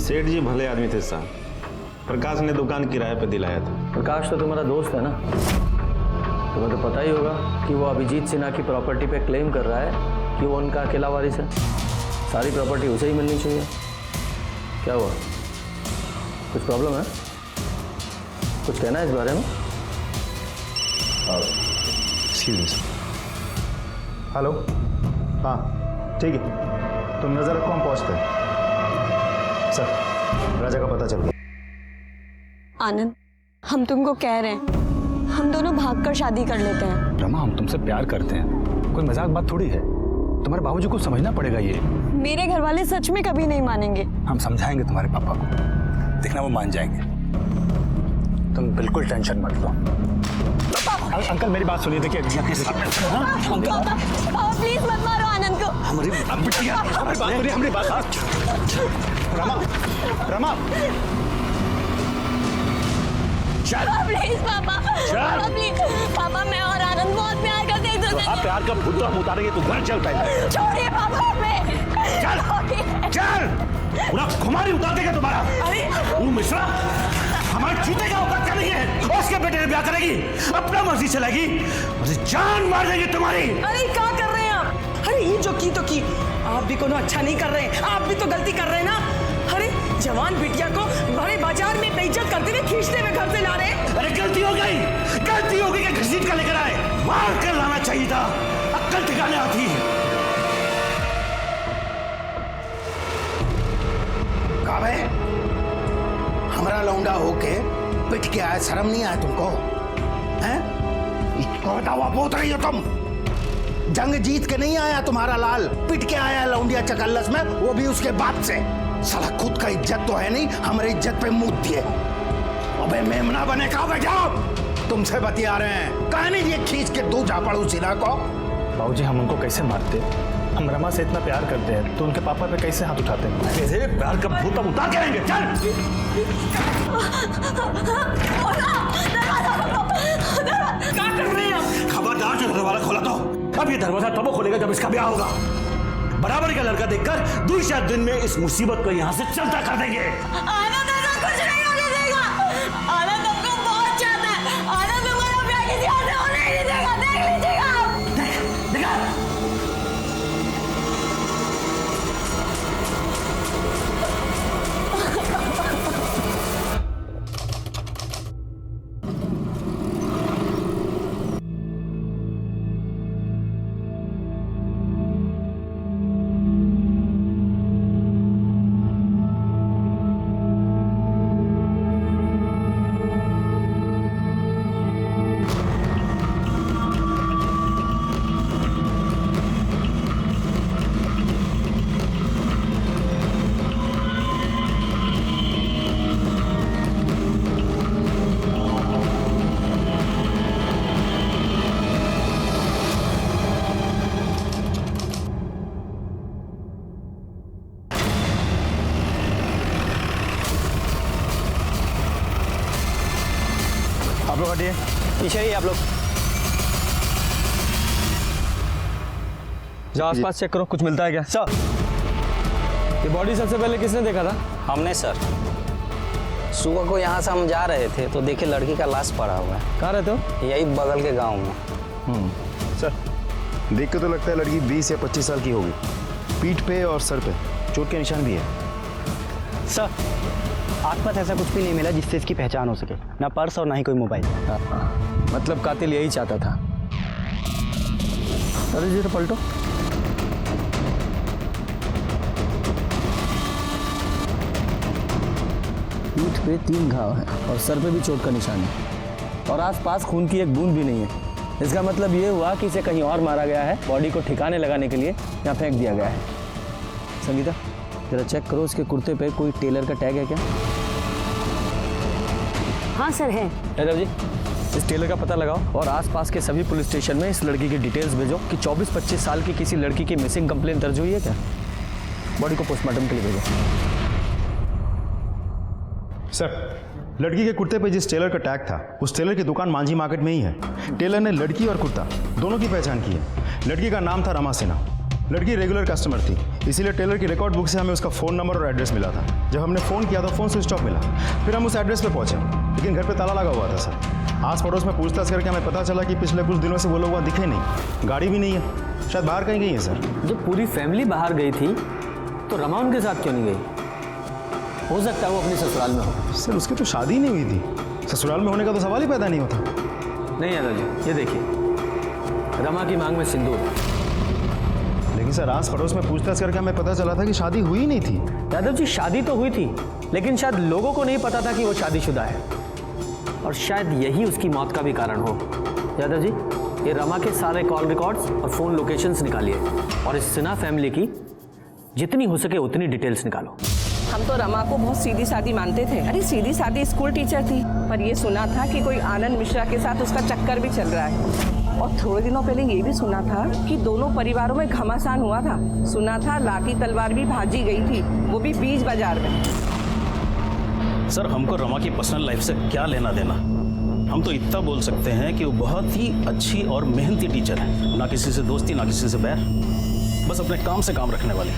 सेठ जी भले आदमी थे साहब, प्रकाश ने दुकान किराए पे दिलाया था। प्रकाश तो तुम्हारा दोस्त है ना, तुम्हें तो पता ही होगा कि वो अभिजीत सिन्हा की प्रॉपर्टी पे क्लेम कर रहा है कि वो उनका अकेला वारिस है। सारी प्रॉपर्टी उसे ही मिलनी चाहिए। क्या हुआ, कुछ प्रॉब्लम है? कुछ कहना है इस बारे में? हेलो, हाँ ठीक है, तुम नजर रखो, हम पहुंचते हैं। सर, राजा का पता चल गया। आनंद, हम तुमको कह रहे हैं, हम दोनों भागकर शादी कर लेते हैं। रमा, हम तुमसे प्यार करते हैं, कोई मजाक बात थोड़ी है। तुम्हारे बाबूजी को समझना पड़ेगा ये। मेरे घर वाले सच में कभी नहीं मानेंगे। हम समझाएंगे तुम्हारे पापा को, देखना वो मान जाएंगे। तुम बिल्कुल टेंशन मत लो। अंकल मेरी बात सुनिए, देखिए पापा प्लीज मत मारो आनंद को। हमारी बात सुनिए, हमारी बात। रमा, रमा प्लीज पापा, प्लीज पापा, मैं और आनंद बहुत प्यार करते हैं एक दूसरे से। प्यार का भूत हम उतारेंगे, तू घर चल पहले। छोड़िए पापा हमें। चल पूरा खुमारी उतार देगा तुम्हारा। वो मिश्रा हमारे चूते का औकात करेगी है, उसके बेटे ने ब्याह करेगी, अपना मर्जी चलेगी, जान मार देगी तुम्हारी। अरे क्या कर रहे हैं आप? अरे ये जो की तो की, आप भी कोनो अच्छा नहीं कर रहे हैं, आप भी तो गलती कर रहे हैं ना। अरे जवान बिटिया को बड़े बाजार में बेइज्जत करते हुए खींचते हुए घर से ला रहे हैं। अरे गलती हो गई कि घसीट कर लेकर आए, मार कर लाना चाहिए था, अक्ल ठिकाने आती है। काबे, हमारा लौंडा होके पिट के आया, शर्म नहीं आया तुमको? हैं? इसको दावा बोल रही हो तुम? जंग जीत के नहीं आया तुम्हारा लाल, पिट के आया लौंडिया चकल्लस में, वो भी उसके बाप से। साला खुद का इज्जत तो है नहीं, हमारी इज्जत पे मुंह दिए। अबे मेमना बने का जाओ, तुमसे बतिया रहे हैं। कहा नहीं ये खींच के दो झापड़ू सिला को। बाबूजी, हम उनको कैसे मारते? हम रमा से इतना प्यार करते हैं तो उनके पापा पे कैसे हाथ उठाते हैं? कैसे प्यार का भूत हम उतार के रहेंगे। चल क्या कर रहे हैं आप? खबरदार, जो दरवाजा खोला तो अब ये दरवाजा तब खोलेगा जब इसका ब्याह होगा। बराबरी का लड़का देखकर 2-4 दिन में इस मुसीबत को यहाँ से चलता कर देंगे। आनंद ऐसा कुछ नहीं होने देगा। आनंद हमको बहुत चाहता है। आनंद हमारा प्यार किसी और से होने नहीं देगा। देख लीजिएगा आप। देखा? आप लोग हटिए, पीछे ही आप लोग। जाओ आसपास चेक करो, कुछ मिलता है क्या? सर, ये बॉडी सबसे पहले किसने देखा था? हमने सर। सुबह को यहाँ से हम जा रहे थे तो देखे लड़की का लाश पड़ा हुआ है। कहाँ रहते हो? यही बगल के गांव में। सर, देख के तो लगता है लड़की 20 या 25 साल की होगी। पीठ पे और सर पे चोट के निशान भी है। सर, आसपास ऐसा कुछ भी नहीं मिला जिससे इसकी पहचान हो सके, ना पर्स और ना ही कोई मोबाइल। मतलब कातिल यही चाहता था। अरे जी, तो पलटो। पीठ पे 3 घाव है और सर पे भी चोट का निशान है और आसपास खून की एक बूंद भी नहीं है। इसका मतलब ये हुआ कि इसे कहीं और मारा गया है, बॉडी को ठिकाने लगाने के लिए यहाँ फेंक दिया गया है। संगीता, जरा चेक करो इसके कुर्ते पे कोई टेलर का टैग है क्या? हाँ सर है। यादव जी, इस टेलर का पता लगाओ और आसपास के सभी पुलिस स्टेशन में इस लड़की की डिटेल्स भेजो कि 24-25 साल की किसी लड़की की मिसिंग कंप्लेंट दर्ज हुई है क्या। बॉडी को पोस्टमार्टम के लिए भेजो। सर, लड़की के कुर्ते पे जिस टेलर का टैग था उस टेलर की दुकान मांझी मार्केट में ही है। टेलर ने लड़की और कुर्ता दोनों की पहचान की है। लड़की का नाम था रमा सिन्हा। लड़की रेगुलर कस्टमर थी, इसीलिए टेलर की रिकॉर्ड बुक से हमें उसका फ़ोन नंबर और एड्रेस मिला था। जब हमने फ़ोन किया तो फ़ोन स्विच ऑफ मिला। फिर हम उस एड्रेस पे पहुंचे, लेकिन घर पे ताला लगा हुआ था सर। आस पड़ोस में पूछताछ करके हमें पता चला कि पिछले कुछ दिनों से वो लोग वहाँ दिखे नहीं, गाड़ी भी नहीं है, शायद बाहर कहीं गई है सर। जब पूरी फैमिली बाहर गई थी तो रमा उनके साथ क्यों नहीं गई? हो सकता है वो अपने ससुराल में हो। सर उसकी तो शादी नहीं हुई थी, ससुराल में होने का तो सवाल ही पैदा नहीं होता। नहीं यादव जी, ये देखिए रमा की मांग में सिंदूर। लेकिन सर आस पड़ोस में पूछताछ करके हमें पता चला था कि शादी हुई नहीं थी। यादव जी शादी तो हुई थी, लेकिन शायद लोगों को नहीं पता था कि वो शादीशुदा है, और शायद यही उसकी मौत का भी कारण हो। यादव जी, ये रमा के सारे कॉल रिकॉर्ड्स और फ़ोन लोकेशंस निकालिए और इस सिन्हा फैमिली की जितनी हो सके उतनी डिटेल्स निकालो। हम तो रमा को बहुत सीधी सादी मानते थे। अरे सीधी सादी स्कूल टीचर थी, पर ये सुना था कि कोई आनंद मिश्रा के साथ उसका चक्कर भी चल रहा है। और थोड़े दिनों पहले ये भी सुना था कि दोनों परिवारों में घमासान हुआ था। सुना था लाठी तलवार भी भाजी गई थी, वो भी बीच बाजार में। सर हमको रमा की पर्सनल लाइफ से क्या लेना देना। हम तो इतना बोल सकते हैं कि वो बहुत ही अच्छी और मेहनती टीचर है, ना किसी से दोस्ती ना किसी से बैर, बस अपने काम से काम रखने वाली।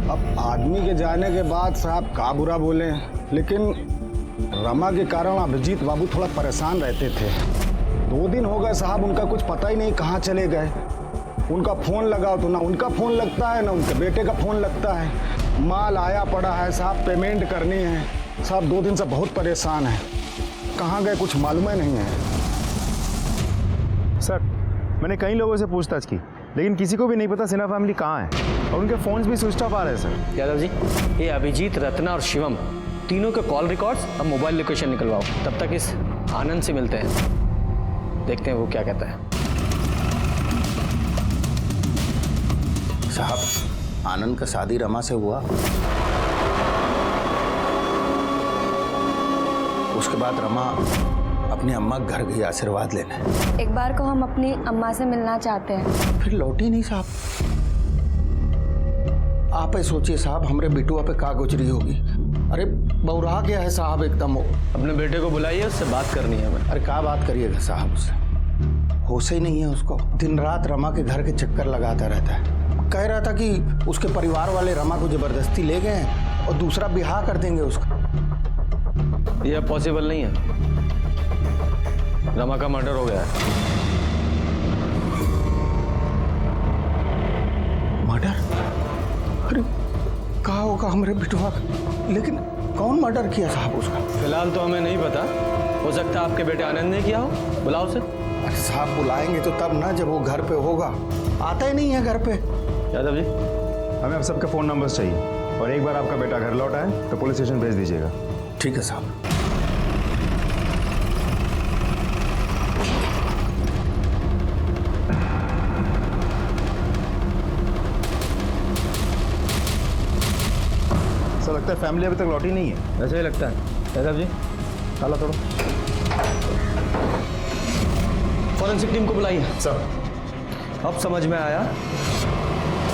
अब आदमी के जाने के बाद साहब का बुरा बोले, लेकिन रमा के कारण अभिजीत बाबू थोड़ा परेशान रहते थे। 2 दिन हो गए साहब, उनका कुछ पता ही नहीं कहाँ चले गए। उनका फ़ोन लगाओ तो ना उनका फ़ोन लगता है ना उनके बेटे का फ़ोन लगता है। माल आया पड़ा है साहब, पेमेंट करनी है साहब। 2 दिन से बहुत परेशान है, कहाँ गए कुछ मालूम ही नहीं है। सर मैंने कई लोगों से पूछताछ की, लेकिन किसी को भी नहीं पता सिन्हा फैमिली कहाँ है, और उनके फ़ोन्स भी स्विच ऑफ आ रहे हैं सर। यादव जी, ये अभिजीत, रत्ना और शिवम तीनों के कॉल रिकॉर्ड्स और मोबाइल लोकेशन निकलवाओ। तब तक इस आनंद से मिलते हैं, देखते हैं वो क्या कहता है। साहब आनंद का शादी रमा से हुआ, उसके बाद रमा अपनी अम्मा के घर गई आशीर्वाद लेने। एक बार को हम अपनी अम्मा से मिलना चाहते हैं। फिर लौटी नहीं साहब। आप ही सोचिए साहब, हमरे बिटुआ पे का गुजरी होगी। अरे बौरा गया है साहब एकदम। अपने बेटे को बुलाइए, उससे बात करनी है हमें। अरे क्या बात करिएगा साहब, उससे होश ही नहीं है उसको। दिन रात रमा के घर के चक्कर लगाता रहता है। कह रहा था कि उसके परिवार वाले रमा को जबरदस्ती ले गए हैं और दूसरा ब्याह कर देंगे उसका। यह पॉसिबल नहीं है, रमा का मर्डर हो गया है। मर्डर? अरे कहा होगा हमरे बिटुआ का, लेकिन कौन मर्डर किया साहब उसका? फिलहाल तो हमें नहीं पता, हो सकता है आपके बेटे आनंद ने किया हो। बुलाओ उसे। अरे साहब बुलाएंगे तो तब ना जब वो घर पे होगा, आता ही नहीं है घर पे। यादव जी, हमें अब सबके फ़ोन नंबर्स चाहिए, और एक बार आपका बेटा घर लौटा है तो पुलिस स्टेशन भेज दीजिएगा। ठीक है साहब। सर लगता है फैमिली अभी तक लौटी नहीं है। ऐसा ही लगता है। यादव जी, ताला तोड़ो। फॉरेंसिक टीम को बुलाइए। सर अब समझ में आया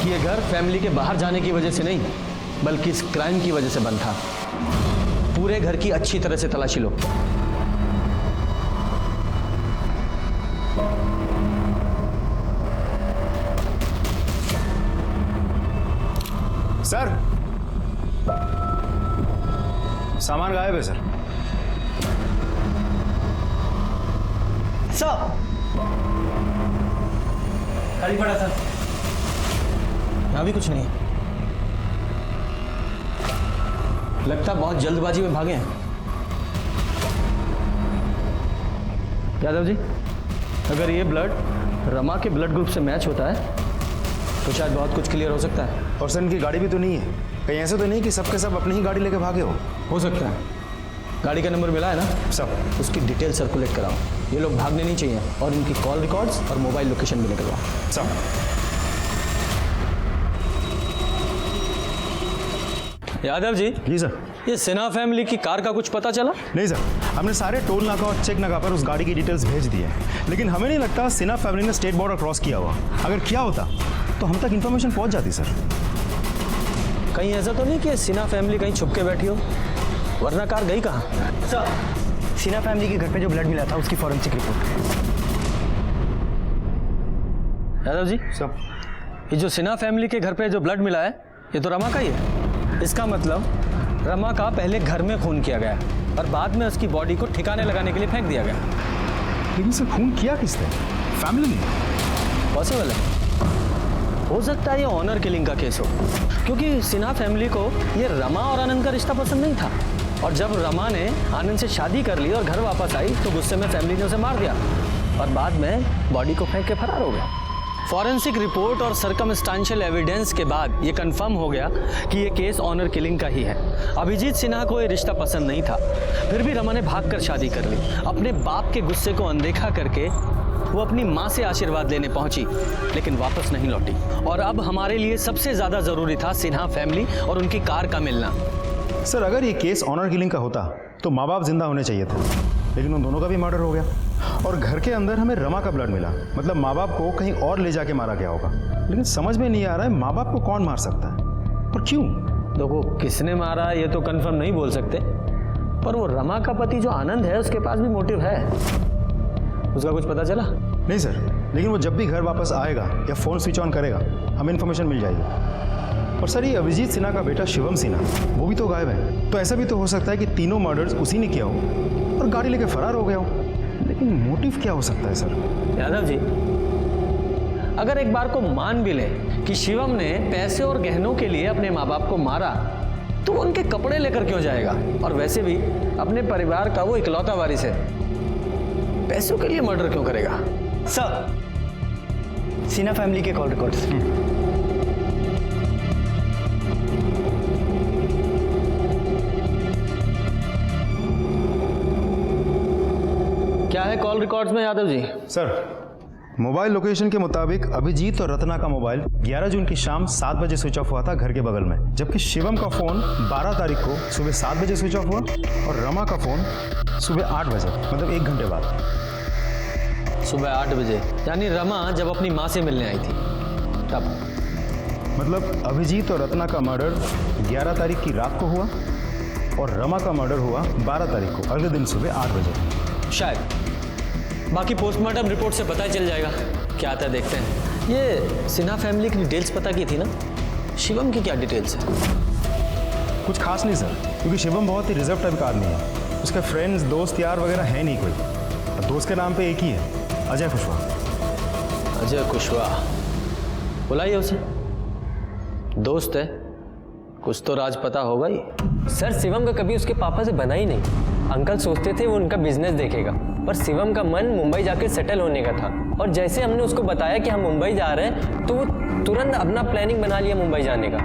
कि ये घर फैमिली के बाहर जाने की वजह से नहीं, बल्कि इस क्राइम की वजह से बंद था। पूरे घर की अच्छी तरह से तलाशी लो। सर सामान गायब है सर। खाली पड़ा था, यहाँ भी कुछ नहीं है। लगता बहुत जल्दबाजी में भागे हैं। यादव जी, अगर ये ब्लड रमा के ब्लड ग्रुप से मैच होता है तो शायद बहुत कुछ क्लियर हो सकता है। और सर इनकी गाड़ी भी तो नहीं है, कहीं ऐसे तो नहीं कि सबके सब अपनी ही गाड़ी लेके भागे हो सकता है। गाड़ी का नंबर मिला है ना सब, उसकी डिटेल सर्कुलेट कराओ। ये लोग भागने नहीं चाहिए, और इनकी कॉल रिकॉर्ड्स और मोबाइल लोकेशन भी निकलवाओ। सब। यादव जी। जी सर। ये सिन्हा फैमिली की कार का कुछ पता चला? नहीं सर, हमने सारे टोल नाका और चेक नाका पर उस गाड़ी की डिटेल्स भेज दी है, लेकिन हमें नहीं लगता सिन्हा फैमिली ने स्टेट बॉर्डर क्रॉस किया हुआ। अगर किया होता तो हम तक इन्फॉर्मेशन पहुंच जाती सर। कहीं ऐसा तो नहीं कि सिन्हा फैमिली कहीं छुप के बैठी हो, वरना कार गई कहाँ? सर सिन्हा फैमिली के घर पे जो ब्लड मिला था उसकी फॉरेंसिक रिपोर्ट। यादव जी सब ये जो सिन्हा फैमिली के घर पे जो ब्लड मिला है ये तो रमा का ही है। इसका मतलब रमा का पहले घर में खून किया गया और बाद में उसकी बॉडी को ठिकाने लगाने के लिए फेंक दिया गया। लेकिन सर खून किया किसने? फैमिली ने। पॉसिबल है, हो सकता है ये ऑनर किलिंग का केस हो, क्योंकि सिन्हा फैमिली को ये रमा और आनंद का रिश्ता पसंद नहीं था और जब रमा ने आनंद से शादी कर ली और घर वापस आई तो गुस्से में फैमिली ने उसे मार दिया और बाद में बॉडी को फेंक के फरार हो गया। फॉरेंसिक रिपोर्ट और सर्कमस्टांशियल एविडेंस के बाद ये कंफर्म हो गया कि ये केस ऑनर किलिंग का ही है। अभिजीत सिन्हा को ये रिश्ता पसंद नहीं था, फिर भी रमा ने भागकर शादी कर ली। अपने बाप के गुस्से को अनदेखा करके वो अपनी माँ से आशीर्वाद लेने पहुंची लेकिन वापस नहीं लौटी। और अब हमारे लिए सबसे ज्यादा जरूरी था सिन्हा फैमिली और उनकी कार का मिलना। सर अगर ये केस ऑनर किलिंग का होता तो माँ बाप जिंदा होने चाहिए थे, लेकिन उन दोनों का भी मर्डर हो गया और घर के अंदर हमें रमा का ब्लड मिला। मतलब माँ बाप को कहीं और ले जाके मारा गया होगा। लेकिन समझ में नहीं आ रहा है माँ बाप को कौन मार सकता है और क्यों? देखो किसने मारा ये तो कंफर्म नहीं बोल सकते, पर वो रमा का पति जो आनंद है उसके पास भी मोटिव है। उसका कुछ पता चला? नहीं सर, लेकिन वो जब भी घर वापस आएगा या फ़ोन स्विच ऑन करेगा हमें इन्फॉर्मेशन मिल जाएगी। और सर ये अभिजीत सिन्हा का बेटा शिवम सिन्हा वो भी तो गायब है, तो ऐसा भी तो हो सकता है कि तीनों मर्डर्स उसी ने किया हो और गाड़ी लेके फरार हो गया हो। लेकिन मोटिव क्या हो सकता है सर? यादव जी अगर एक बार को मान भी ले कि शिवम ने पैसे और गहनों के लिए अपने माँ बाप को मारा तो वो उनके कपड़े लेकर क्यों जाएगा? और वैसे भी अपने परिवार का वो इकलौता वारिस है, पैसों के लिए मर्डर क्यों करेगा? सर सिन्हा फैमिली के कॉल रिकॉर्ड्स। क्या है कॉल रिकॉर्ड्स में Yadav ji? Sir mobile location के मुताबिक अभिजीत और रत्ना का मोबाइल 11 जून की शाम 7 बजे स्विच ऑफ हुआ था घर के बगल में, जबकि शिवम का फोन 12 तारीख को सुबह 7 बजे स्विच ऑफ हुआ और रमा का फोन सुबह 8 बजे, मतलब 1 घंटे बाद। सुबह 8 बजे यानी रमा जब अपनी माँ से मिलने आई थी तब। मतलब अभिजीत और रत्ना का मर्डर 11 तारीख की रात को हुआ और रमा का मर्डर हुआ 12 तारीख को अगले दिन सुबह 8 बजे शायद। बाकी पोस्टमार्टम रिपोर्ट से पता चल जाएगा क्या आता है, देखते हैं। ये सिन्हा फैमिली की डिटेल्स पता की थी ना, शिवम की क्या डिटेल्स है? कुछ खास नहीं सर, क्योंकि शिवम बहुत ही रिजर्व टाइप का आदमी है। उसके फ्रेंड्स दोस्त यार वगैरह है नहीं कोई। दोस्त के नाम पे एक ही है, अजय कुशवाहा। अजय कुशवाहा, बुलाइए उसे। दोस्त है, कुछ तो राज पता होगा ही। सर शिवम का कभी उसके पापा से बना ही नहीं। अंकल सोचते थे वो उनका बिजनेस देखेगा, पर शिवम का मन मुंबई जाकर सेटल होने का था। और जैसे हमने उसको बताया कि हम मुंबई जा रहे हैं तो वो तुरंत अपना प्लानिंग बना लिया मुंबई जाने का।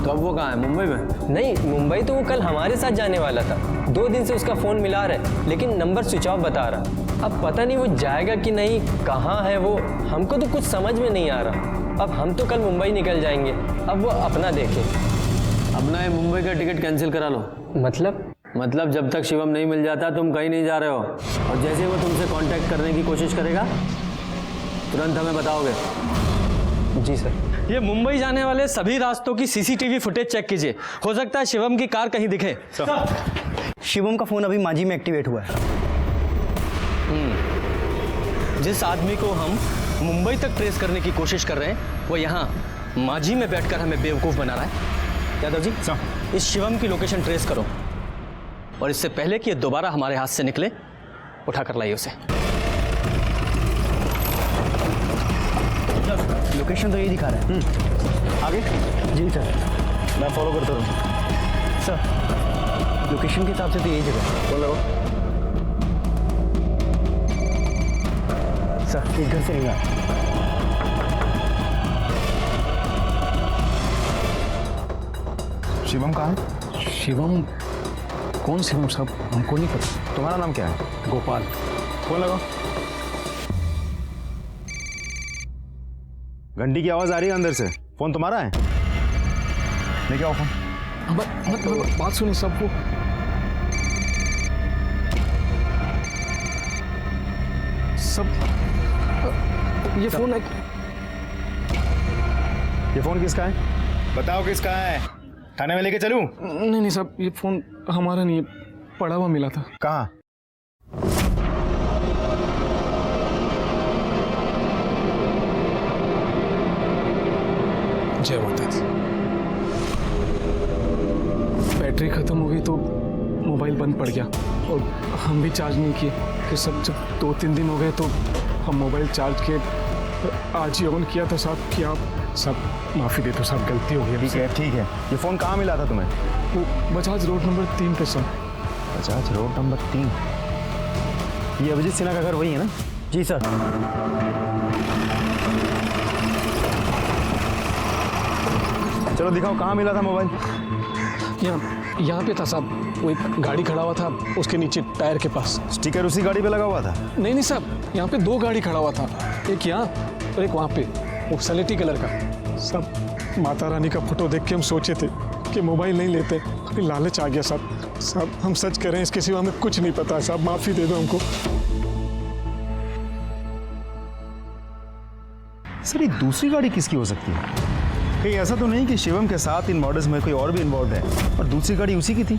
तो अब वो कहाँ है? मुंबई में? नहीं, मुंबई तो वो कल हमारे साथ जाने वाला था। 2 दिन से उसका फ़ोन मिला रहा है लेकिन नंबर स्विच ऑफ बता रहा। अब पता नहीं वो जाएगा कि नहीं, कहाँ है वो, हमको तो कुछ समझ में नहीं आ रहा। अब हम तो कल मुंबई निकल जाएंगे, अब वो अपना देखे। अपना ये मुंबई का टिकट कैंसिल करा लो। मतलब जब तक शिवम नहीं मिल जाता तुम कहीं नहीं जा रहे हो, और जैसे वो तुमसे कांटेक्ट करने की कोशिश करेगा तुरंत हमें बताओगे। जी सर। ये मुंबई जाने वाले सभी रास्तों की सीसीटीवी फुटेज चेक कीजिए, हो सकता है शिवम की कार कहीं दिखे। शिवम का फोन अभी मांझी में एक्टिवेट हुआ है। जिस आदमी को हम मुंबई तक ट्रेस करने की कोशिश कर रहे हैं वो यहाँ मांझी में बैठकर हमें बेवकूफ़ बना रहा है। यादव जी इस शिवम की लोकेशन ट्रेस करो और इससे पहले कि ये दोबारा हमारे हाथ से निकले उठा कर लाइए उसे। लोकेशन तो यही दिखा रहा है। आगे? जी सर, मैं फॉलो करता हूँ। सर लोकेशन के हिसाब से तो यही जगह है। बोल लो सर, एक घर से नहीं आ। शिवम कहाँ है? शिवम? कौन शिवम साहब? हमको नहीं पता। तुम्हारा नाम क्या है? गोपाल। फोन लगाओ। घंटी की आवाज आ रही है अंदर से। फोन तुम्हारा है? लेके आओ फोन। बात सुनिए सब। वो सब ये फोन है। ये फोन किसका है? बताओ किसका है? थाने में लेके चलूं? नहीं साहब, ये फोन हमारा नहीं है, पड़ा हुआ मिला था। कहाँ? जय माता दी। बैटरी खत्म हो गई तो मोबाइल बंद पड़ गया और हम भी चार्ज नहीं किए। फिर सब जब 2-3 दिन हो गए तो हम मोबाइल चार्ज किए, आज ही ऑन किया था साहब। कि आप सब माफ़ी दे दो साहब, गलती हो गई। ठीक है। ये फ़ोन कहाँ मिला था तुम्हें? वो बजाज रोड नंबर 3 पे सर। Bajaj road number 3? ये अभिजीत सिन्हा का घर वही है ना? जी सर। चलो दिखाओ कहाँ मिला था मोबाइल। यहाँ पे था साहब, वो एक गाड़ी खड़ा हुआ था उसके नीचे टायर के पास। स्टिकर उसी गाड़ी पे लगा हुआ था? नहीं साहब, यहाँ पे 2 गाड़ी खड़ा हुआ था, एक यहाँ और एक वहाँ पे, वो सलेटी कलर का। सब माता रानी का फोटो देख के हम सोचे थे कि मोबाइल नहीं लेते, फिर लालच आ गया साहब। साहब हम सच कह रहे हैं, इसके सिवा हमें कुछ नहीं पता है साहब, माफ़ी दे दो हमको। सर ये दूसरी गाड़ी किसकी हो सकती है? कहीं ऐसा तो नहीं कि शिवम के साथ इन मर्डर्स में कोई और भी इन्वॉल्व है और दूसरी गाड़ी उसी की थी?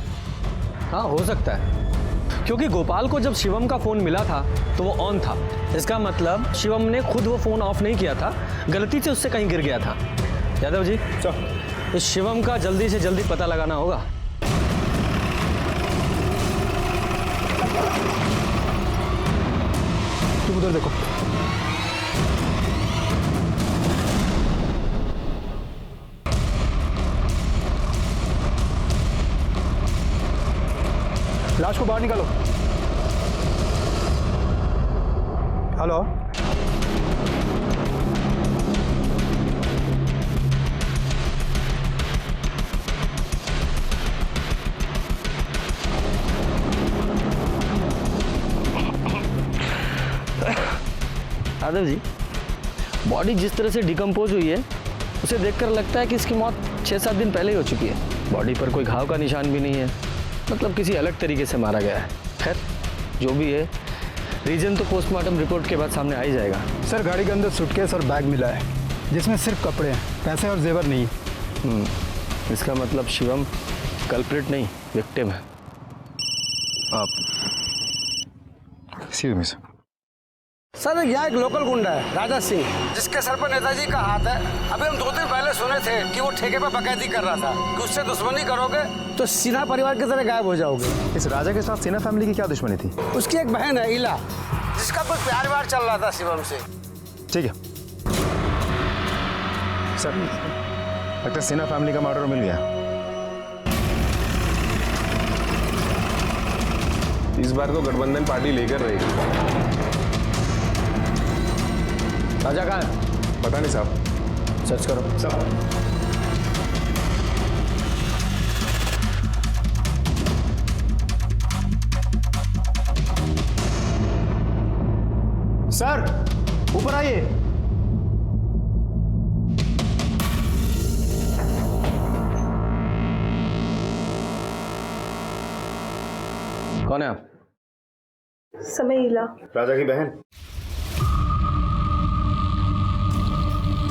हाँ हो सकता है, क्योंकि गोपाल को जब शिवम का फ़ोन मिला था तो वो ऑन था। इसका मतलब शिवम ने खुद वो फ़ोन ऑफ नहीं किया था, गलती से उससे कहीं गिर गया था। यादव जी इस शिवम का जल्दी से जल्दी पता लगाना होगा। तुम उधर देखो। लाश को बाहर निकालो। हेलो, यादव जी बॉडी जिस तरह से डिकम्पोज हुई है उसे देखकर लगता है कि इसकी मौत 6-7 दिन पहले ही हो चुकी है। बॉडी पर कोई घाव का निशान भी नहीं है, मतलब किसी अलग तरीके से मारा गया है। खैर जो भी है, रीजन तो पोस्टमार्टम रिपोर्ट के बाद सामने आ ही जाएगा। सर गाड़ी के अंदर सूटकेस और बैग मिला है जिसमें सिर्फ कपड़े हैं, पैसे और जेवर नहीं। इसका मतलब शिवम कल्प्रिट नहीं, विक्टिम है। आप सी मिस सर यहाँ एक लोकल गुंडा है राजा सिंह, जिसके सर पर नेताजी का हाथ है। अभी हम 2 दिन पहले सुने थे कि वो ठेके पर बकैती कर रहा था कि उससे दुश्मनी करोगे तो सिन्हा परिवार की तरह गायब हो जाओगे। इस राजा के साथ सिन्हा फैमिली की क्या दुश्मनी थी? उसकी एक बहन है इला, जिसका कुछ प्यार व्यार चल रहा था शिवम से। ठीक है सर, लगता है सिन्हा फैमिली का मर्डर मिल गया। इस बार तो गठबंधन पार्टी लेकर रहेगी। राजा कहाँ है? पता नहीं साहब, सर्च करो। सर ऊपर आइए। कौन है आप? समय इला। राजा की बहन।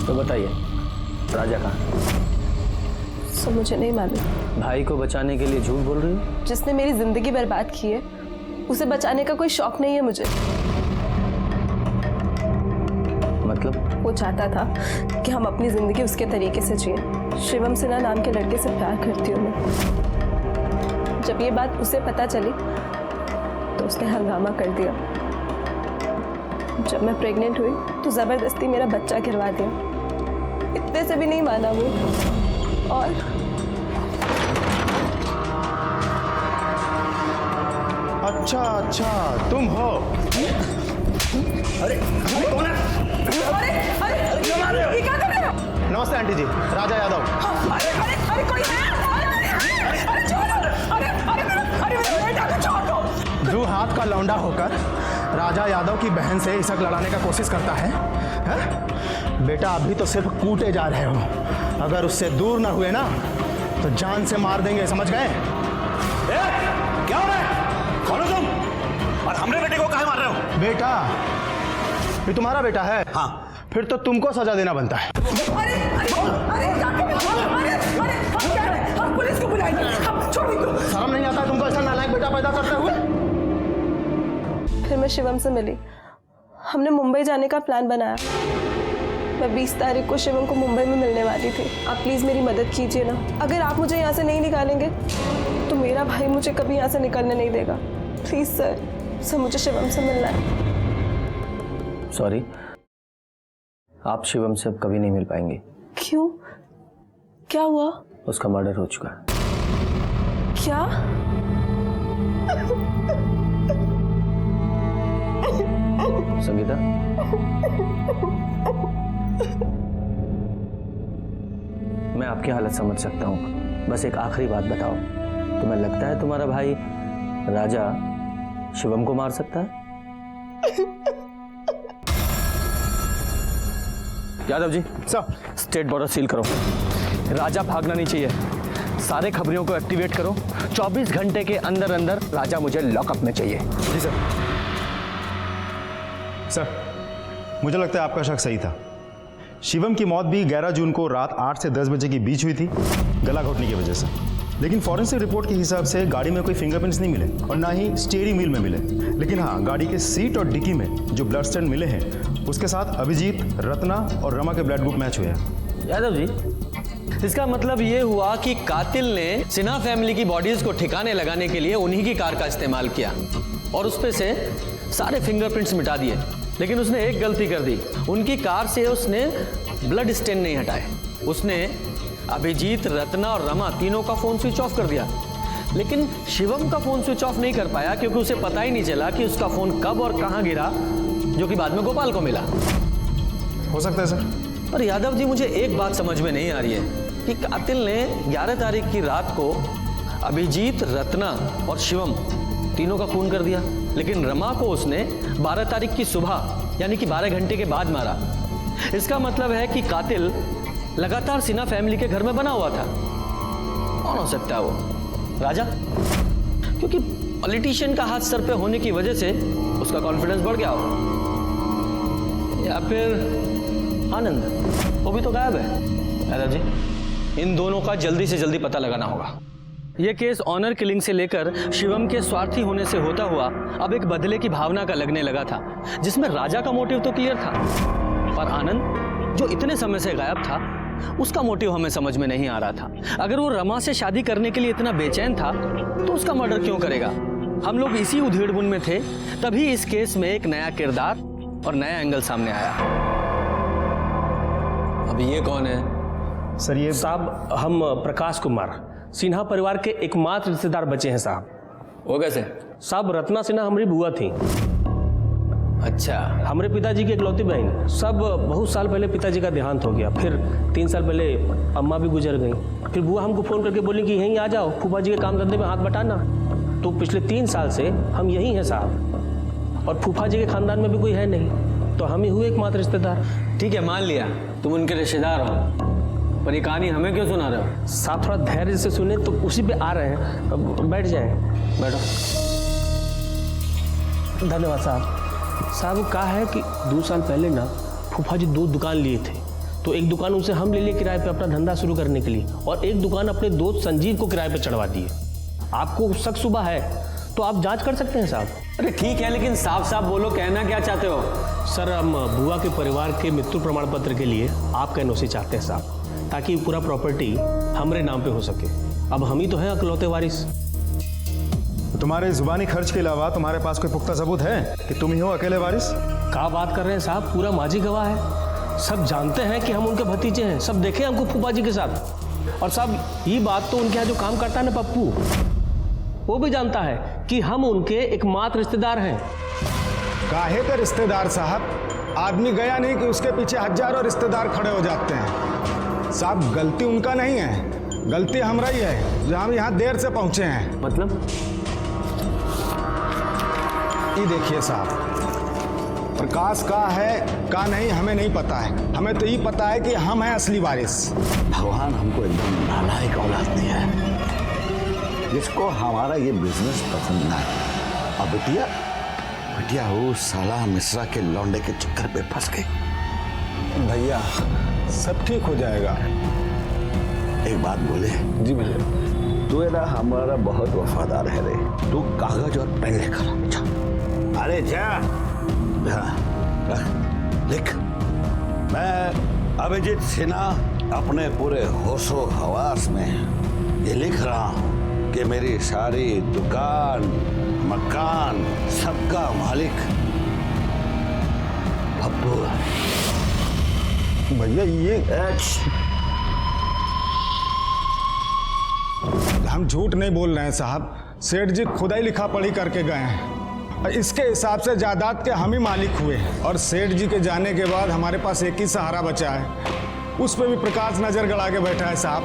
तो बताइए राजा कहाँ? सो मुझे नहीं मालूम। भाई को बचाने के लिए झूठ बोल रही हो? जिसने मेरी जिंदगी बर्बाद की है उसे बचाने का कोई शौक नहीं है मुझे। मतलब? वो चाहता था कि हम अपनी जिंदगी उसके तरीके से जिए। शिवम सिन्हा नाम के लड़के से प्यार करती हूँ मैं। जब ये बात उसे पता चली तो उसने हंगामा कर दिया। जब मैं प्रेग्नेंट हुई तो जबरदस्ती मेरा बच्चा गिरवा दिया। इतने से भी नहीं माना वो। और अच्छा तुम हो? अरे कौन है? ये क्या कर रहे हो? नमस्ते आंटी जी, राजा यादव। अरे कोई है? अरे छोड़ो! अरे मेरा बेटा को छोड़ दो। जो हाथ का लौंडा होकर राजा यादव की बहन से इसक लड़ाने का कोशिश करता है? बेटा अभी तो सिर्फ कूटे जा रहे हो, अगर उससे दूर ना हुए ना तो जान से मार देंगे, समझ गए? क्या हो रहा है? कौन हो तुम और हमरे बेटे को काहे मार रहे हो? बेटा ये तुम्हारा बेटा है? हाँ। फिर तो तुमको सजा देना बनता है। हम पुलिस को बुलाएंगे। शर्म नहीं आता तुमको ऐसा नालायक बेटा पैदा करते हुए? फिर मैं शिवम से मिली। हमने मुंबई जाने का प्लान बनाया। मैं 20 तारीख को शिवम को मुंबई में मिलने वाली थी। आप प्लीज़ मेरी मदद कीजिए ना। अगर आप मुझे यहाँ से नहीं निकालेंगे तो मेरा भाई मुझे कभी यहाँ से निकलने नहीं देगा। प्लीज़ सर मुझे शिवम से मिलना है। सॉरी, आप शिवम से अब कभी नहीं मिल पाएंगे। क्यों? क्या हुआ? उसका मर्डर हो चुका है। क्या? संगीता, मैं आपकी हालत समझ सकता हूँ। बस एक आखिरी बात बताओ, तुम्हें लगता है तुम्हारा भाई राजा शिवम को मार सकता है? Yadav ji, sir state border seal करो। राजा भागना नहीं चाहिए। सारे खबरियों को एक्टिवेट करो। 24 घंटे के अंदर अंदर राजा मुझे लॉकअप में चाहिए। जी सर। सर, मुझे लगता है आपका शक सही था। शिवम की मौत भी 11 जून को रात 8 से 10 बजे के बीच हुई थी, गला घोटने की वजह से। लेकिन फॉरेंसिक रिपोर्ट के हिसाब से गाड़ी में कोई फिंगरप्रिंट्स नहीं मिले और ना ही स्टीयरिंग व्हील में मिले। लेकिन हाँ, गाड़ी के सीट और डिक्की में जो ब्लड स्टैंड मिले हैं उसके साथ अभिजीत, रत्ना और रमा के ब्लड ग्रुप मैच हुए हैं। यादव जी, इसका मतलब ये हुआ कि कातिल ने सिन्हा फैमिली की बॉडीज को ठिकाने लगाने के लिए उन्हीं की कार का इस्तेमाल किया और उसपे से सारे फिंगरप्रिंट्स मिटा दिए। लेकिन उसने एक गलती कर दी, उनकी कार से उसने ब्लड स्टेन नहीं हटाए। उसने अभिजीत, रत्ना और रमा तीनों का फोन स्विच ऑफ कर दिया। लेकिन शिवम का फोन स्विच ऑफ नहीं कर पाया क्योंकि उसे पता ही नहीं चला कि उसका फोन कब और कहां गिरा, जो कि बाद में गोपाल को मिला। हो सकता है सर। पर यादव जी, मुझे एक बात समझ में नहीं आ रही है कि कातिल ने 11 तारीख की रात को अभिजीत, रत्ना और शिवम तीनों का खून कर दिया, लेकिन रमा को उसने 12 तारीख की सुबह यानी कि 12 घंटे के बाद मारा। इसका मतलब है कि कातिल लगातार सिन्हा फैमिली के घर में बना हुआ था। कौन हो सकता है वो? राजा? क्योंकि पॉलिटिशियन का हाथ सर पे होने की वजह से उसका कॉन्फिडेंस बढ़ गया हो। या फिर आनंद, वो भी तो गायब है। यादव जी, इन दोनों का जल्दी से जल्दी पता लगाना होगा। यह केस ऑनर किलिंग से लेकर शिवम के स्वार्थी होने से होता हुआ अब एक बदले की भावना का लगने लगा था, जिसमें राजा का मोटिव तो क्लियर था, पर आनंद जो इतने समय से गायब था उसका मोटिव हमें समझ में नहीं आ रहा था। अगर वो रमा से शादी करने के लिए इतना बेचैन था तो उसका मर्डर क्यों करेगा? हम लोग इसी उधेड़-बुन में थे, तभी इस केस में एक नया किरदार और नया एंगल सामने आया। अब ये कौन है? सर ये साहब, हम प्रकाश कुमार, सिन्हा परिवार के एकमात्र रिश्तेदार बचे हैं साहब। वो कैसे? साहब, रत्ना सिन्हा हमारी बुआ थी। अच्छा। हमारे पिताजी की इकलौती बहन। सब बहुत साल पहले पिताजी का देहांत हो गया, फिर 3 साल पहले अम्मा भी गुजर गई। फिर बुआ हमको फ़ोन करके बोली कि यहीं आ जाओ, फूफा जी के काम धंधे में हाथ बटाना। तो पिछले 3 साल से हम यहीं हैं साहब, और फूफा जी के खानदान में भी कोई है नहीं, तो हम ही हुए एकमात्र रिश्तेदार। ठीक है, मान लिया तुम उनके रिश्तेदार हो, पर ये कहानी हमें क्यों सुना रहे हो? साहब, थोड़ा धैर्य से सुने, तो उसी पे आ रहे हैं। अब बैठ जाएं। बैठो। धन्यवाद साहब। साहब, कहा है कि 2 साल पहले ना फूफा जी 2 दुकान लिए थे, तो एक दुकान उनसे हम ले लिए किराए पे अपना धंधा शुरू करने के लिए, और एक दुकान अपने दोस्त संजीव को किराए पे चढ़वा दिए। आपको शक सुबह है तो आप जांच कर सकते हैं साहब। अरे ठीक है, लेकिन साफ साफ बोलो, कहना क्या चाहते हो? सर, हम बुआ के परिवार के मृत्यु प्रमाण पत्र के लिए आपका एनओसी चाहते हैं साहब, ताकि पूरा प्रॉपर्टी हमारे नाम पे हो सके। अब हम ही तो हैं अकलौते वारिस। तुम्हारे जुबानी खर्च के अलावा तुम्हारे पास कोई पुख्ता सबूत है कि तुम ही हो अकेले वारिस? क्या बात कर रहे हैं साहब, पूरा माजी गवाह है। सब जानते हैं कि हम उनके भतीजे हैं, सब देखे हमको फूफा जी के साथ। और साहब, ये बात तो उनके यहाँ जो काम करता है ना पप्पू, वो भी जानता है कि हम उनके एकमात्र रिश्तेदार हैं। काहे के रिश्तेदार साहब? आदमी गया नहीं कि उसके पीछे हजारों रिश्तेदार खड़े हो जाते हैं। साहब, गलती उनका नहीं है, गलती हमारा ही है जो हम यहाँ देर से पहुंचे हैं। मतलब? ये देखिए साहब, प्रकाश का है का नहीं हमें नहीं पता है, हमें तो ये पता है कि हम हैं असली वारिस। भगवान हमको एकदम नालायक औलाद दिया है, जिसको हमारा ये बिजनेस पसंद ना है। अब बिटिया वो साला मिश्रा के लौंडे के चक्कर पे फंस गई। भैया, सब ठीक हो जाएगा। एक बात बोले? जी भैया। तू है ना हमारा बहुत वफादार है रे। तू कागज और पेन लेकर जा। अरे जा, लिख। मैं अभिजीत सिन्हा अपने पूरे होशो हवास में ये लिख रहा हूं कि मेरी सारी दुकान मकान सबका मालिक पप्पू है। भैया ये हम झूठ नहीं बोल रहे हैं साहब, सेठ जी खुद ही लिखा पढ़ी करके गए हैं। इसके हिसाब से जायदाद के हम ही मालिक हुए और सेठ जी के जाने के बाद हमारे पास एक ही सहारा बचा है, उस पर भी प्रकाश नजर गड़ा के बैठा है साहब।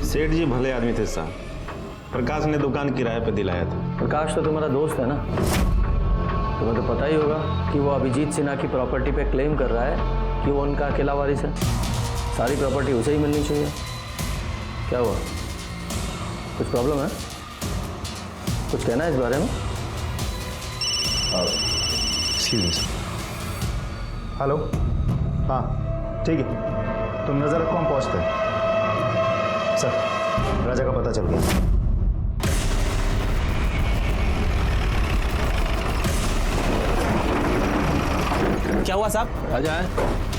सेठ जी भले आदमी थे साहब, प्रकाश ने दुकान किराए पे दिलाया था। प्रकाश तो तुम्हारा दोस्त है ना, तुम्हें तो पता ही होगा कि वो अभिजीत सिन्हा की प्रॉपर्टी पे क्लेम कर रहा है कि वो उनका अकेला वारिस है। सारी प्रॉपर्टी उसे ही मिलनी चाहिए। क्या हुआ, कुछ प्रॉब्लम है? कुछ कहना है इस बारे में? हेलो, हाँ ठीक है, तुम नजर रखो, हम पहुंचते हैं। सर, राजा का पता चल गया। क्या हुआ साहब? राजा है?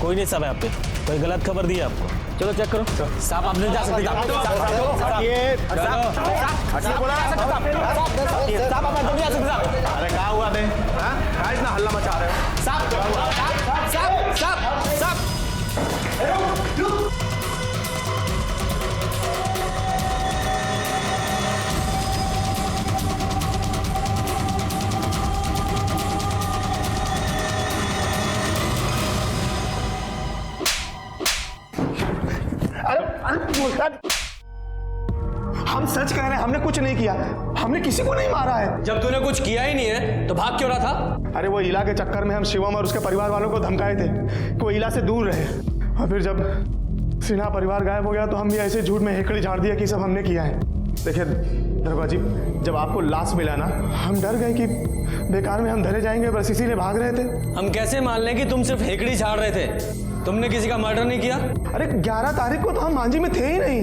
कोई नहीं साहब, है आप पे कोई गलत खबर दी है आपको। चलो चेक करो साहब, आप नहीं जा सकते। अरे क्या हुआ थे? क्या इतना हल्ला मचा रहे हो? हम सच कह रहे हैं, हमने कुछ नहीं किया, हमने किसी को नहीं मारा है। जब तूने कुछ किया ही नहीं है तो भाग क्यों रहा था? अरे वो इला के चक्कर में हम शिवम और उसके परिवार वालों को धमकाए थे कि वो इला से दूर रहे, और फिर जब सिन्हा परिवार गायब हो गया तो हम भी ऐसे झूठ में हेकड़ी झाड़ दिया कि सब हमने किया है। देखिए दरोगा जी, जब आपको लाश मिला ना, हम डर गए कि बेकार में हम धरे जाएंगे, बस इसीलिए भाग रहे थे। हम कैसे मान लें कि तुम सिर्फ हेकड़ी झाड़ रहे थे? तुमने किसी का मर्डर नहीं किया? अरे 11 तारीख को तो हम मांझी में थे ही नहीं,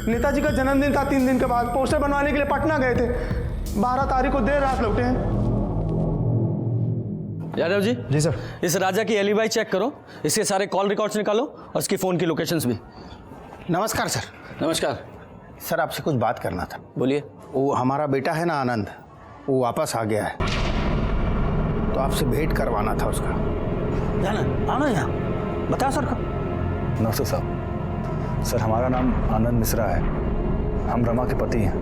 नेताजी का जन्मदिन था 3 दिन के बाद, पोस्टर बनवाने के लिए पटना गए थे, 12 तारीख को देर रात लौटे हैं। यादव जी। जी सर। इस राजा की एलिबाई चेक करो, इसके सारे कॉल रिकॉर्ड्स निकालो और इसकी फोन की लोकेशंस भी। नमस्कार सर। नमस्कार सर, आपसे कुछ बात करना था। बोलिए। वो हमारा बेटा है ना आनंद, वो वापस आ गया है, तो आपसे भेंट करवाना था उसका। जाना आना यहाँ बताओ सर का। नमस्ते साहब। सर, हमारा नाम आनंद मिश्रा है, हम रमा के पति हैं,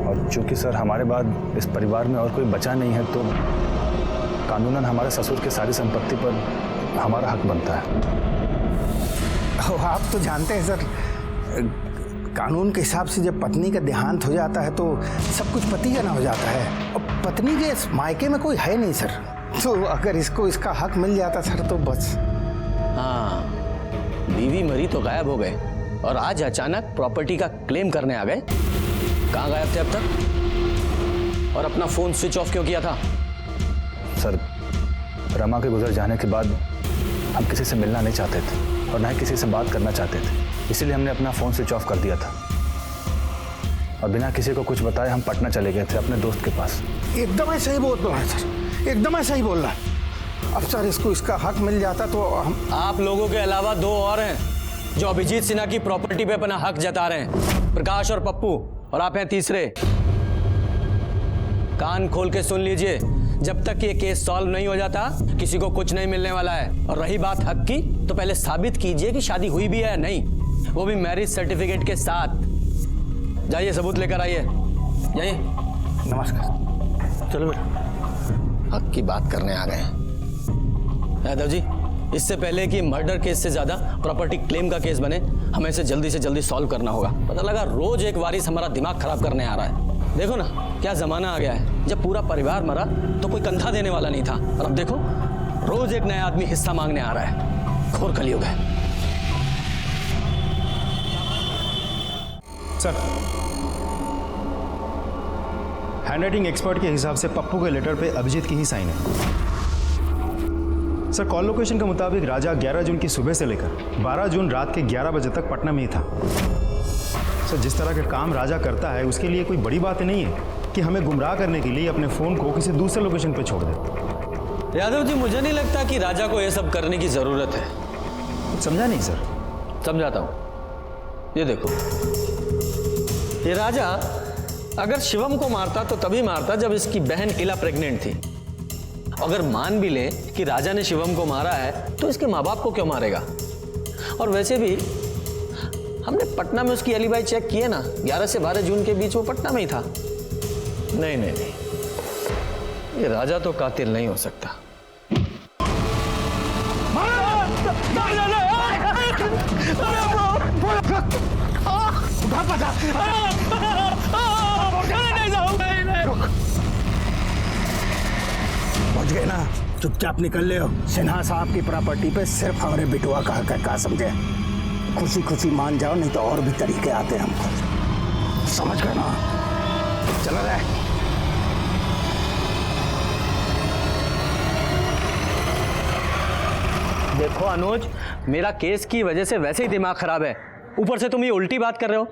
और चूंकि सर हमारे बाद इस परिवार में और कोई बचा नहीं है तो कानूनन हमारे ससुर की सारी संपत्ति पर हमारा हक बनता है। आप तो जानते हैं सर, कानून के हिसाब से जब पत्नी का देहांत हो जाता है तो सब कुछ पति का ना हो जाता है, और पत्नी के मायके में कोई है नहीं सर, तो अगर इसको इसका हक मिल जाता सर तो बस। हाँ, बीवी मरी तो गायब हो गए और आज अचानक प्रॉपर्टी का क्लेम करने आ गए। कहाँ गायब थे अब तक? और अपना फोन स्विच ऑफ क्यों किया था? सर, रमा के गुजर जाने के बाद हम किसी से मिलना नहीं चाहते थे और ना ही किसी से बात करना चाहते थे, इसीलिए हमने अपना फ़ोन स्विच ऑफ कर दिया था और बिना किसी को कुछ बताए हम पटना चले गए थे अपने दोस्त के पास। एकदम ऐसा ही बोल रहा है सर, एकदम ऐसा ही बोल रहा है। अब सर इसको इसका हक मिल जाता तो हम। आप लोगों के अलावा 2 और हैं जो अभिजीत सिन्हा की प्रॉपर्टी पे अपना हक जता रहे हैं, प्रकाश और पप्पू, और आप हैं तीसरे। कान खोल के सुन लीजिए, जब तक ये केस सॉल्व नहीं हो जाता किसी को कुछ नहीं मिलने वाला है। और रही बात हक की, तो पहले साबित कीजिए कि शादी हुई भी है या नहीं, वो भी मैरिज सर्टिफिकेट के साथ। जाइए सबूत लेकर आइए, जाइए। नमस्कार। चलो बेटा, हक की बात करने आ गए हैं। यादव जी, इससे पहले कि मर्डर केस से ज्यादा प्रॉपर्टी क्लेम का केस बने, हमें इसे जल्दी से जल्दी सॉल्व करना होगा। पता लगा रोज एक वारिस हमारा दिमाग खराब करने आ रहा है। देखो ना क्या जमाना आ गया है, जब पूरा परिवार मरा तो कोई कंधा देने वाला नहीं था, और अब देखो रोज एक नया आदमी हिस्सा मांगने आ रहा है। घोर कलयुग है। सर, हैंडराइटिंग एक्सपर्ट के हिसाब से पप्पू के लेटर पे अभिजीत की ही साइन है। सर, कॉल लोकेशन के मुताबिक राजा 11 जून की सुबह से लेकर 12 जून रात के 11 बजे तक पटना में ही था। सर, जिस तरह के काम राजा करता है उसके लिए कोई बड़ी बात नहीं है कि हमें गुमराह करने के लिए अपने फ़ोन को किसी दूसरे लोकेशन पे छोड़ दे। यादव जी, मुझे नहीं लगता कि राजा को यह सब करने की ज़रूरत है। समझा नहीं सर? समझाता हूँ। ये देखो, ये राजा अगर शिवम को मारता तो तभी मारता जब इसकी बहन इला प्रेग्नेंट थी। अगर मान भी ले कि राजा ने शिवम को मारा है तो इसके माँ बाप को क्यों मारेगा? और वैसे भी हमने पटना में उसकी एलिबाई चेक किए ना, 11 से 12 जून के बीच वो पटना में ही था। नहीं नहीं नहीं, ये राजा तो कातिल नहीं हो सकता। पहुंच गए ना, चुपचाप निकल ले हो। सिन्हा साहब की प्रॉपर्टी पे सिर्फ हमारे बिटुआ का हक है, क्या समझे? खुशी खुशी मान जाओ, नहीं तो और भी तरीके आते हैं हमको, समझ गए ना? चलो रे। देखो अनुज, मेरा केस की वजह से वैसे ही दिमाग खराब है, ऊपर से तुम ये उल्टी बात कर रहे हो।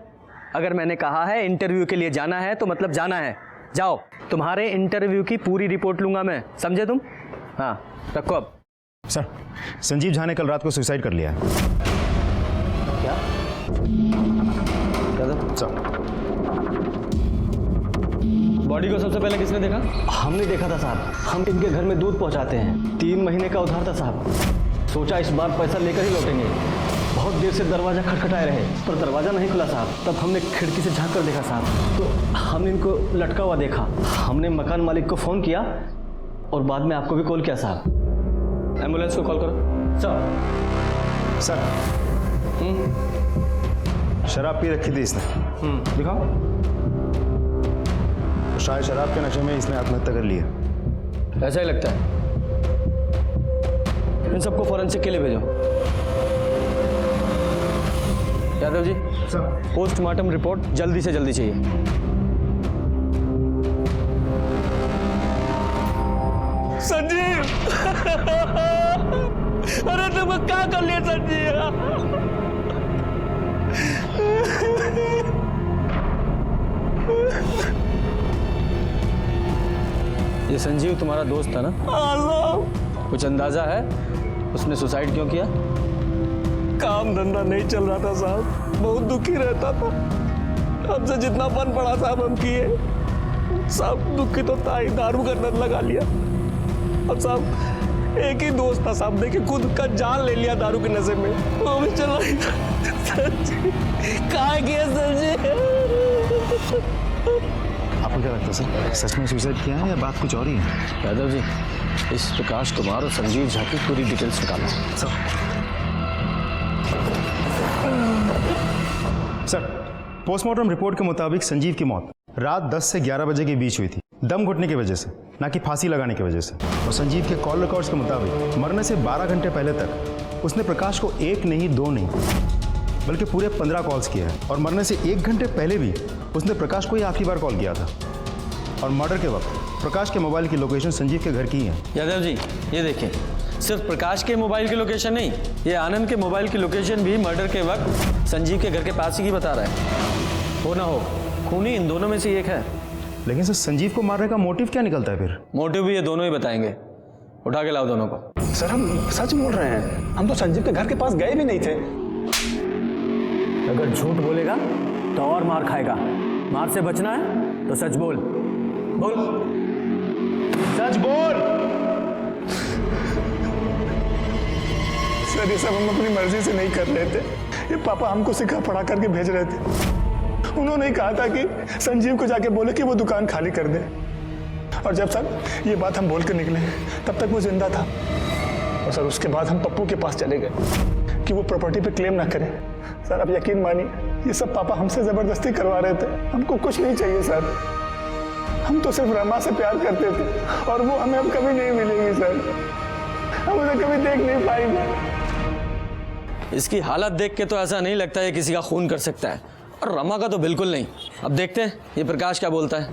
अगर मैंने कहा है इंटरव्यू के लिए जाना है तो मतलब जाना है। जाओ, तुम्हारे इंटरव्यू की पूरी रिपोर्ट लूंगा मैं, समझे तुम? हाँ, रखो अब। सर, संजीव झा ने कल रात को सुसाइड कर लिया है। क्या? सर, बॉडी को सबसे पहले किसने देखा? हमने देखा था साहब, हम इनके घर में दूध पहुंचाते हैं। 3 महीने का उधार था साहब, सोचा इस बार पैसा लेकर ही लौटेंगे। बहुत देर से दरवाज़ा खटखटाए रहे पर दरवाज़ा नहीं खुला साहब। तब हमने खिड़की से झांक कर देखा साहब, तो हमने इनको लटका हुआ देखा। हमने मकान मालिक को फ़ोन किया और बाद में आपको भी कॉल किया साहब। एम्बुलेंस को कॉल करो। सर शराब पी रखी थी इसने। दिखाओ। शायद शराब के नशे में इसने आत्महत्या कर ली है। ऐसा ही लगता है। इन सबको फॉरेंसिक के लिए भेजो। Yadav ji, sir, postmortem report जल्दी से जल्दी चाहिए। संजीव, अरे तुम क्या कर लिया संजीव? ये संजीव तुम्हारा दोस्त था ना? कुछ अंदाजा है उसने सुसाइड क्यों किया? काम धंधा नहीं चल रहा था साहब, बहुत दुखी रहता था। हमसे जितना बन पड़ा साहब हम किए। साहब दुखी तो था ही, दारू का लत लगा लिया। और साहब एक ही दोस्त था साहब, देखिए खुद का जान ले लिया दारू के नशे में, वो भी चला कहा किया संजीव? आपको क्या लगता है सर, सच में सुसाइड किया है या बात कुछ और ही है? यादव जी, इस प्रकाश कुमार और संजीव झा की पूरी डिटेल्स निकालो। सर, पोस्टमार्टम रिपोर्ट के मुताबिक संजीव की मौत रात 10 से 11 बजे के बीच हुई थी, दम घुटने की वजह से, ना कि फांसी लगाने की वजह से। और संजीव के कॉल रिकॉर्ड्स के मुताबिक मरने से 12 घंटे पहले तक उसने प्रकाश को 1 नहीं 2 नहीं बल्कि पूरे 15 कॉल्स किया है। और मरने से 1 घंटे पहले भी उसने प्रकाश को ही आखिरी बार कॉल किया था। और मर्डर के वक्त प्रकाश के मोबाइल की लोकेशन संजीव के घर की है। यादव जी, ये देखिए, सिर्फ प्रकाश के मोबाइल की लोकेशन नहीं, ये आनंद के मोबाइल की लोकेशन भी मर्डर के वक्त संजीव के घर के पास ही की बता रहा है। हो ना हो, खूनी इन दोनों में से एक है। लेकिन सर, संजीव को मारने का मोटिव क्या निकलता है फिर? मोटिव भी ये दोनों ही बताएंगे। उठा के लाओ दोनों को। सर हम सच बोल रहे हैं, हम तो संजीव के घर के पास गए भी नहीं थे। अगर झूठ बोलेगा तो और मार खाएगा। मार से बचना है तो सच बोल। बोल, सच बोल। सर ये सब हम अपनी मर्जी से नहीं कर रहे थे, ये पापा हमको सिखा पढ़ा करके भेज रहे थे। उन्होंने ही कहा था कि संजीव को जाके बोले कि वो दुकान खाली कर दे। और जब सर ये बात हम बोल कर निकले तब तक वो जिंदा था। और सर उसके बाद हम पप्पू के पास चले गए कि वो प्रॉपर्टी पे क्लेम ना करे। सर अब यकीन मानिए, ये सब पापा हमसे जबरदस्ती करवा रहे थे। हमको कुछ नहीं चाहिए सर, हम तो सिर्फ रमा से प्यार करते थे और वो हमें अब कभी नहीं मिलेगी सर, हम उसे कभी देख नहीं पाएंगे। इसकी हालत देख के तो ऐसा नहीं लगता है किसी का खून कर सकता है, और रमा का तो बिल्कुल नहीं। अब देखते हैं ये प्रकाश क्या बोलता है।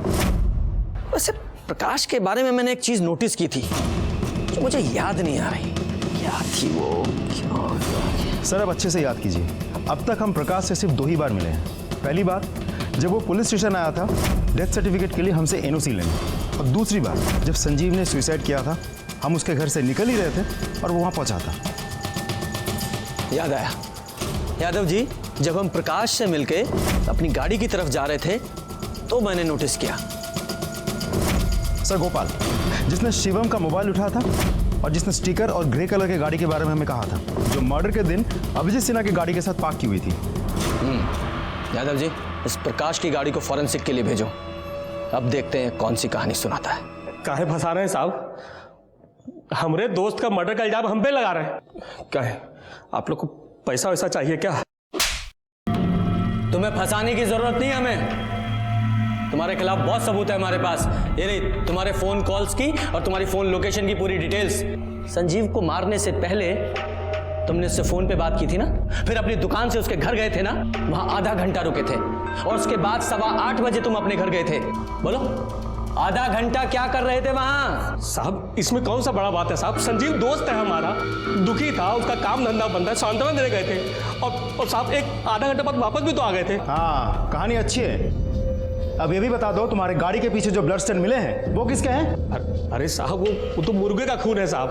वैसे प्रकाश के बारे में मैंने एक चीज नोटिस की थी जो मुझे याद नहीं आ रही, क्या थी वो? सर अब अच्छे से याद कीजिए, अब तक हम प्रकाश से सिर्फ 2 ही बार मिले हैं। पहली बार जब वो पुलिस स्टेशन आया था डेथ सर्टिफिकेट के लिए हमसे एनओसी लेने, और दूसरी बार जब संजीव ने सुसाइड किया था हम उसके घर से निकल ही रहे थे और वो वहाँ पहुँचा था। याद आया यादव जी, जब हम प्रकाश से मिलके अपनी गाड़ी की तरफ जा रहे थे तो मैंने नोटिस किया। सर गोपाल, जिसने शिवम का मोबाइल उठाया था और जिसने स्टिकर और ग्रे कलर की गाड़ी के बारे में हमें कहा था, जो मर्डर के दिन अभिजीत सिन्हा की गाड़ी के साथ पार्क की हुई थी। यादव जी, इस प्रकाश की गाड़ी को फॉरेंसिक के लिए भेजो। अब देखते हैं कौन सी कहानी सुनाता है। काहे फंसा रहे हैं साहब? हमारे दोस्त का मर्डर का इल्जाम हम पे लगा रहे हैं। काहे आप लोग को पैसा वैसा चाहिए क्या? तुम्हें फंसाने की जरूरत नहीं हमें। तुम्हारे खिलाफ बहुत सबूत है हमारे पास। ये रही तुम्हारे फोन कॉल्स की और तुम्हारी फोन लोकेशन की पूरी डिटेल्स। संजीव को मारने से पहले तुमने उससे फोन पे बात की थी ना, फिर अपनी दुकान से उसके घर गए थे ना, वहां आधा घंटा रुके थे और उसके बाद 8:15 बजे तुम अपने घर गए थे। बोलो, आधा घंटा क्या कर रहे थे वहां? साहब इसमें कौन सा बड़ा बात है साहब? संजीव दोस्त है हमारा, दुखी था, उसका काम धंधा बंद है, सांत्वना देने गए थे और साहब एक आधा घंटा बाद वापस भी तो आ गए थे। हाँ, कहानी अच्छी है। अब ये भी बता दो, तुम्हारे गाड़ी के पीछे जो ब्लड स्टेन मिले हैं वो किसके हैं? अरे साहब वो तो मुर्गे का खून है साहब।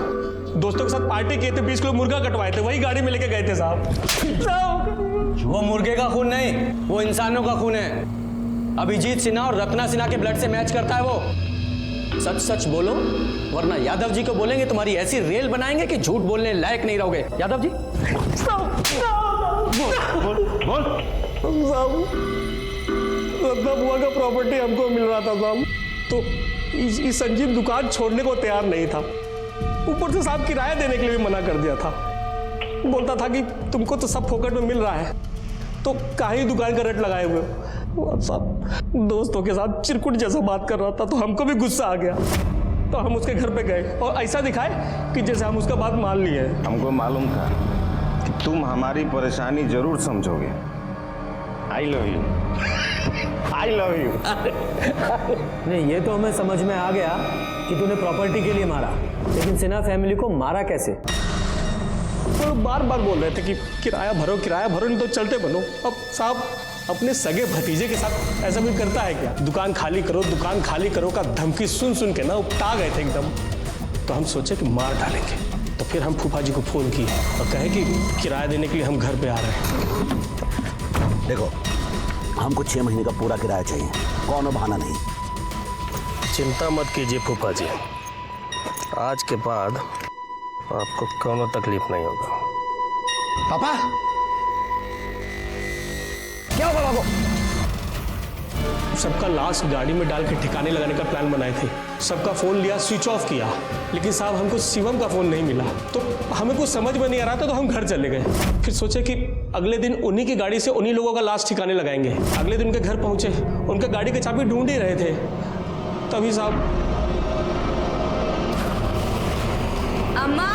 दोस्तों के साथ पार्टी किए थे, 20 किलो मुर्गा कटवाए थे, वही गाड़ी में लेके गए थे साहब। वो मुर्गे का खून नहीं, वो इंसानों का खून है। अभिजीत सिन्हा और रत्ना सिन्हा के ब्लड से मैच करता है वो। सच सच बोलो, वरना यादव जी को बोलेंगे तुम्हारी ऐसी रेल बनाएंगे कि झूठ बोलने लायक नहीं रहोगे। यादव जी रत्ना बुआ का प्रॉपर्टी हमको मिल रहा था साहब, तो इस संजीव दुकान छोड़ने को तैयार नहीं था। ऊपर से साहब किराया देने के लिए भी मना कर दिया था। बोलता था कि तुमको तो सब फोकट में मिल रहा है, तो काहे दुकान का रेट लगाए हुए हो। साहब दोस्तों के साथ चिरकुट जैसा बात कर रहा था तो हमको भी गुस्सा आ गया, तो हम उसके घर पे गए और ऐसा दिखाए कि जैसे हम उसका बात मान लिए। हमको मालूम था कि तुम हमारी परेशानी जरूर समझोगे। I love you, I love you. नहीं, ये तो हमें समझ में आ गया कि तूने प्रॉपर्टी के लिए मारा, लेकिन सिन्हा फैमिली को मारा कैसे? तो बार बार बोल रहे थे कि किराया भरो नहीं तो चलते बनो। अब साहब अपने सगे भतीजे के साथ ऐसा भी करता है क्या? दुकान खाली करो का धमकी सुन सुन के ना उपटा गए थे एकदम। तो हम सोचे कि मार डालेंगे, तो फिर हम फूफा जी को फोन किए और कहे कि किराया देने के लिए हम घर पे आ रहे हैं। देखो, हमको 6 महीने का पूरा किराया चाहिए, कौन बहाना नहीं। चिंता मत कीजिए फूफा जी, आज के बाद आपको कोनो तकलीफ नहीं होगा। पापा क्या हुआ बाबू? सबका लाश गाड़ी में डाल के ठिकाने लगाने का प्लान बनाए थे। सबका फोन लिया, स्विच ऑफ किया, लेकिन साहब हमको शिवम का फोन नहीं मिला। तो हमें कुछ समझ में नहीं आ रहा था, तो हम घर चले गए। फिर सोचे कि अगले दिन उन्हीं की गाड़ी से उन्हीं लोगों का लाश ठिकाने लगाएंगे। अगले दिन उनके घर पहुंचे, उनके गाड़ी की चाबी ढूंढ ही रहे थे, तभी साहब। अम्मा,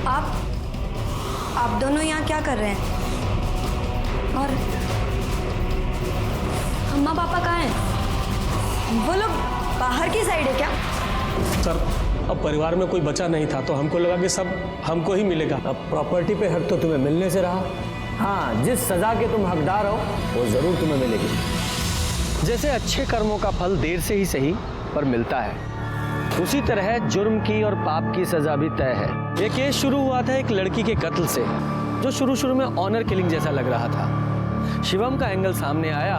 आप दोनों यहाँ क्या कर रहे हैं? और अम्मा पापा कहाँ हैं? वो लोग बाहर की साइड है क्या? सर अब परिवार में कोई बचा नहीं था, तो हमको लगा कि सब हमको ही मिलेगा। अब प्रॉपर्टी पे हक तो तुम्हें मिलने से रहा। हाँ, जिस सजा के तुम हकदार हो वो जरूर तुम्हें मिलेगी। जैसे अच्छे कर्मों का फल देर से ही सही पर मिलता है, उसी तरह जुर्म की और पाप की सजा भी तय है। ये केस शुरू हुआ था एक लड़की के कत्ल से, जो शुरू में ऑनर किलिंग जैसा लग रहा था। शिवम का एंगल सामने आया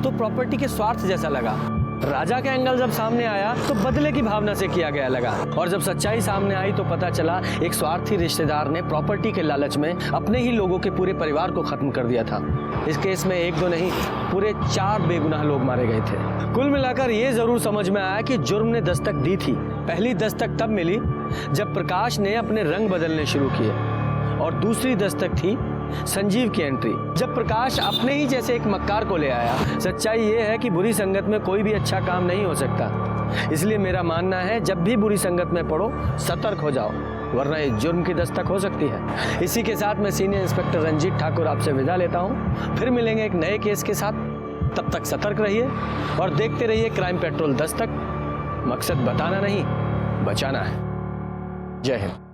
तो प्रॉपर्टी के स्वार्थ जैसा लगा। राजा का एंगल जब सामने आया तो बदले की भावना से किया गया लगा। और जब सच्चाई सामने आई तो पता चला एक स्वार्थी रिश्तेदार ने प्रॉपर्टी के लालच में अपने ही लोगों के पूरे परिवार को खत्म कर दिया था। इस केस में 1 2 नहीं, पूरे 4 बेगुनाह लोग मारे गए थे। कुल मिलाकर ये जरूर समझ में आया कि जुर्म ने दस्तक दी थी। पहली दस्तक तब मिली जब प्रकाश ने अपने रंग बदलने शुरू किए, और दूसरी दस्तक थी संजीव की एंट्री, जब प्रकाश अपने ही जैसे एक मक्कार को ले आया। सच्चाई ये है कि बुरी संगत में कोई भी अच्छा काम नहीं हो सकता। इसलिए मेरा मानना है, जब भी बुरी संगत में पड़ो सतर्क हो जाओ, वरना ये जुर्म की दस्तक हो सकती है। इसी के साथ मैं सीनियर इंस्पेक्टर रंजीत ठाकुर आपसे विदा लेता हूँ। फिर मिलेंगे एक नए केस के साथ। तब तक सतर्क रहिए और देखते रहिए क्राइम पेट्रोल दस्तक। मकसद बताना नहीं, बचाना है। जय हिंद।